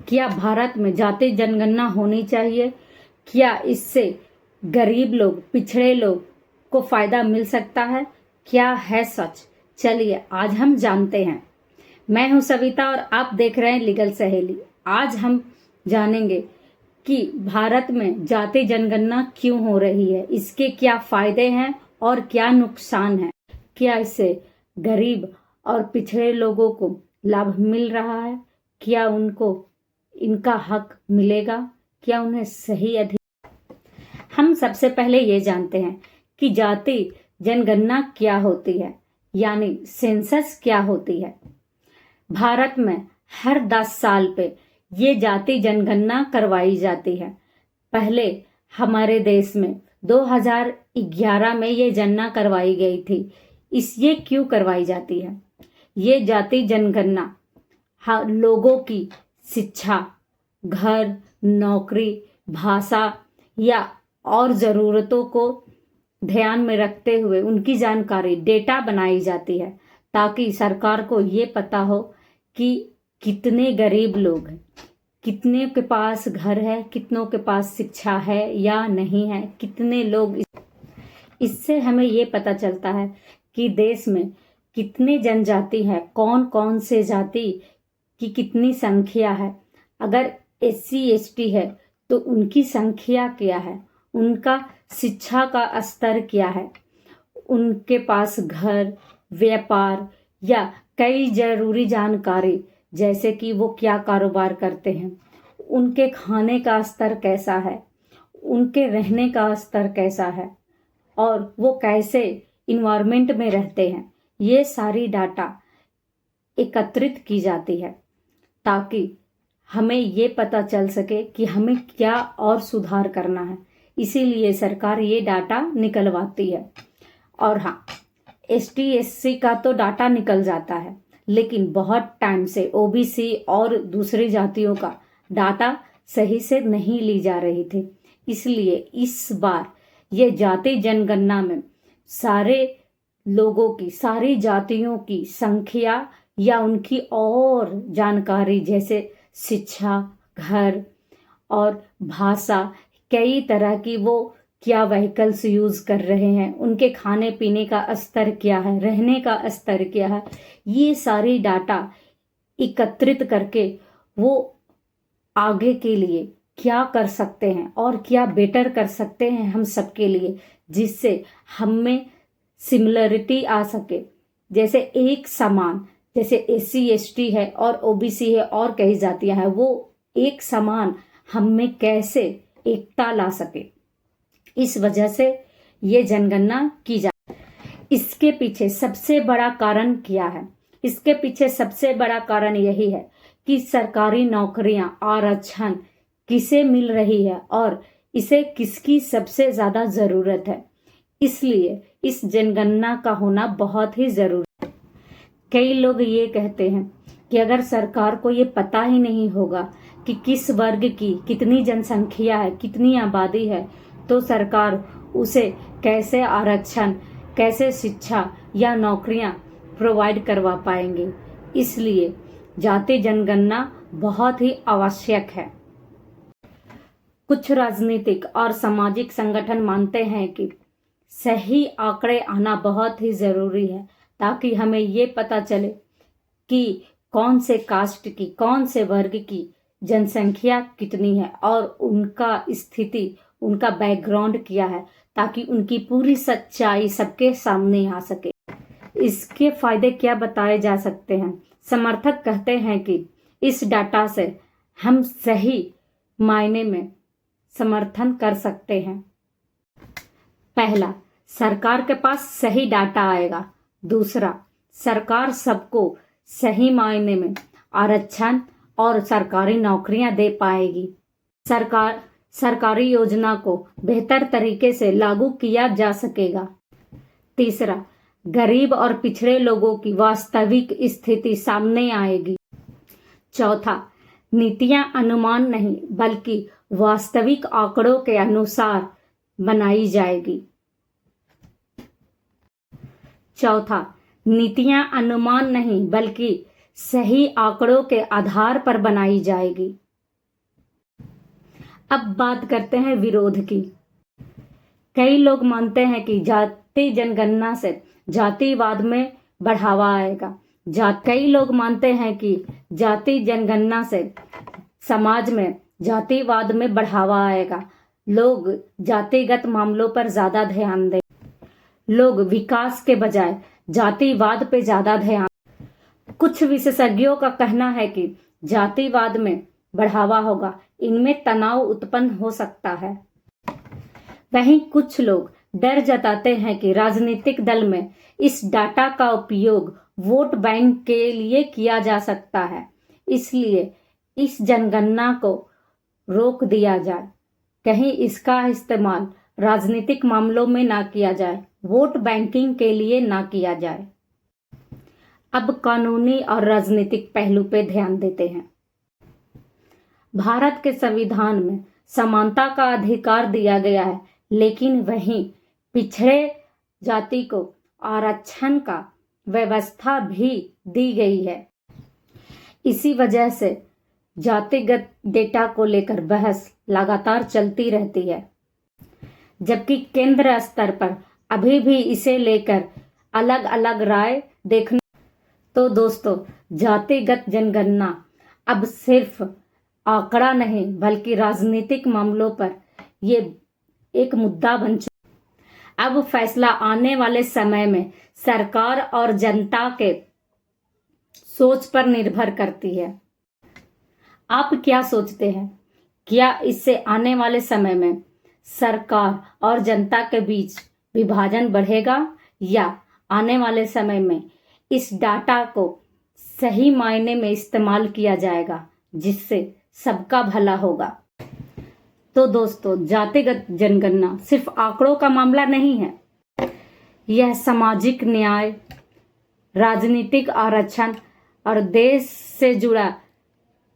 क्या भारत में जाति जनगणना होनी चाहिए? क्या इससे गरीब लोग, पिछड़े लोग को फायदा मिल सकता है? क्या है सच? चलिए आज हम जानते हैं। मैं हूं सविता और आप देख रहे हैं लीगल सहेली। आज हम जानेंगे कि भारत में जाति जनगणना क्यों हो रही है, इसके क्या फायदे हैं और क्या नुकसान है। क्या इससे गरीब और पिछड़े लोगों को लाभ मिल रहा है? क्या उनको इनका हक मिलेगा? क्या उन्हें सही अधिकार? हम सबसे पहले ये जानते हैं कि जाति जनगणना क्या होती है, यानी सेंसस क्या होती है। भारत में हर 10 साल पे ये जाति जनगणना करवाई जाती है। पहले हमारे देश में 2011 में ये जनगणना करवाई गई थी। ये क्यों करवाई जाती है? ये जाति जनगणना लोगों की शिक्षा, घर, नौकरी, भाषा या और ज़रूरतों को ध्यान में रखते हुए उनकी जानकारी डेटा बनाई जाती है, ताकि सरकार को ये पता हो कि कितने गरीब लोग हैं, कितने के पास घर है, कितनों के पास शिक्षा है या नहीं है, कितने लोग। इससे हमें ये पता चलता है कि देश में कितने जनजाति हैं, कौन कौन से जाति की कितनी संख्या है। अगर SC ST है तो उनकी संख्या क्या है, उनका शिक्षा का स्तर क्या है, उनके पास घर, व्यापार या कई जरूरी जानकारी, जैसे कि वो क्या कारोबार करते हैं, उनके खाने का स्तर कैसा है, उनके रहने का स्तर कैसा है और वो कैसे इन्वायरमेंट में रहते हैं। ये सारी डाटा एकत्रित की जाती है ताकि हमें ये पता चल सके कि हमें क्या और सुधार करना है। इसीलिए सरकार ये डाटा निकलवाती है। और हाँ, ST SC का तो डाटा निकल जाता है, लेकिन बहुत टाइम से OBC और दूसरी जातियों का डाटा सही से नहीं ली जा रही थी। इसलिए इस बार ये जाति जनगणना में सारे लोगों की, सारी जातियों की संख्या या उनकी और जानकारी, जैसे शिक्षा, घर और भाषा, कई तरह की, वो क्या व्हीकल्स यूज कर रहे हैं, उनके खाने पीने का स्तर क्या है, रहने का स्तर क्या है, ये सारी डाटा एकत्रित करके वो आगे के लिए क्या कर सकते हैं और क्या बेटर कर सकते हैं हम सबके लिए, जिससे हम में सिमिलरिटी आ सके। जैसे एक समान, जैसे SC ST है और OBC है और कई जातियां हैं, वो एक समान हम में कैसे एकता ला सके, इस वजह से ये जनगणना की जाती है। इसके पीछे सबसे बड़ा कारण क्या है? इसके पीछे सबसे बड़ा कारण यही है कि सरकारी नौकरियां आरक्षण किसे मिल रही है और इसे किसकी सबसे ज्यादा जरूरत है। इसलिए इस जनगणना का होना बहुत ही जरूरी है। कई लोग ये कहते हैं कि अगर सरकार को ये पता ही नहीं होगा कि किस वर्ग की कितनी जनसंख्या है, कितनी आबादी है, तो सरकार उसे कैसे आरक्षण, कैसे शिक्षा या नौकरियां प्रोवाइड करवा पाएंगे। इसलिए जाति जनगणना बहुत ही आवश्यक है। कुछ राजनीतिक और सामाजिक संगठन मानते हैं कि सही आंकड़े आना बहुत ही जरूरी है, ताकि हमें ये पता चले कि कौन से कास्ट की, कौन से वर्ग की जनसंख्या कितनी है और उनका स्थिति, उनका बैकग्राउंड क्या है, ताकि उनकी पूरी सच्चाई सबके सामने आ सके। इसके फायदे क्या बताए जा सकते हैं? समर्थक कहते हैं कि इस डाटा से हम सही मायने में समर्थन कर सकते हैं। पहला, सरकार के पास सही डाटा आएगा। दूसरा, सरकार सबको सही मायने में आरक्षण और सरकारी नौकरियां दे पाएगी। सरकारी योजना को बेहतर तरीके से लागू किया जा सकेगा। तीसरा, गरीब और पिछड़े लोगों की वास्तविक स्थिति सामने आएगी। चौथा, नीतियां अनुमान नहीं बल्कि वास्तविक आंकड़ों के अनुसार बनाई जाएगी। चौथा, नीतियां अनुमान नहीं बल्कि सही आंकड़ों के आधार पर बनाई जाएगी। अब बात करते हैं विरोध की। कई लोग मानते हैं कि जाति जनगणना से जातिवाद में बढ़ावा आएगा। कई लोग मानते हैं कि जाति जनगणना से समाज में जातिवाद में बढ़ावा आएगा। लोग जातिगत मामलों पर ज्यादा ध्यान दें। लोग विकास के बजाय जातिवाद पे ज्यादा ध्यान। कुछ विशेषज्ञों का कहना है कि जातिवाद में बढ़ावा होगा, इनमें तनाव उत्पन्न हो सकता है। वहीं कुछ लोग डर जताते हैं कि राजनीतिक दल में इस डाटा का उपयोग वोट बैंक के लिए किया जा सकता है, इसलिए इस जनगणना को रोक दिया जाए। कहीं इसका इस्तेमाल राजनीतिक मामलों में ना किया जाए, वोट बैंकिंग के लिए ना किया जाए। अब कानूनी और राजनीतिक पहलू पे ध्यान देते हैं। भारत के संविधान में समानता का अधिकार दिया गया है, लेकिन वहीं पिछड़े जाति को आरक्षण का व्यवस्था भी दी गई है। इसी वजह से जातिगत डेटा को लेकर बहस लगातार चलती रहती है, जबकि केंद्र स्तर पर अभी भी इसे लेकर अलग अलग राय देखने। तो दोस्तों, जातिगत जनगणना अब सिर्फ आंकड़ा नहीं बल्कि राजनीतिक मामलों पर ये एक मुद्दा बन चुका। अब फैसला आने वाले समय में सरकार और जनता के सोच पर निर्भर करती है। आप क्या सोचते हैं? क्या इससे आने वाले समय में सरकार और जनता के बीच विभाजन बढ़ेगा, या आने वाले समय में इस डाटा को सही मायने में इस्तेमाल किया जाएगा जिससे सबका भला होगा? तो दोस्तों, जातिगत जनगणना सिर्फ आंकड़ों का मामला नहीं है, यह सामाजिक न्याय, राजनीतिक आरक्षण और देश से जुड़ा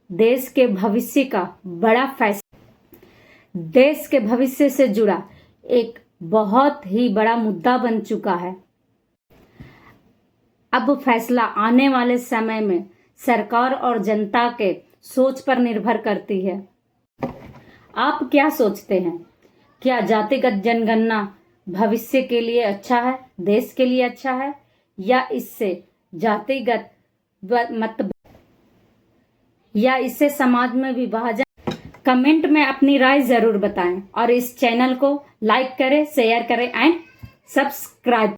देश के भविष्य का बड़ा फैसला, देश के भविष्य से जुड़ा एक बहुत ही बड़ा मुद्दा बन चुका है। अब फैसला आने वाले समय में सरकार और जनता के सोच पर निर्भर करती है। आप क्या सोचते हैं? क्या जातिगत जनगणना भविष्य के लिए अच्छा है, देश के लिए अच्छा है, या इससे जातिगत या इससे समाज में विभाजन? कमेंट में अपनी राय जरूर बताएं और इस चैनल को लाइक करें, शेयर करें एंड सब्सक्राइब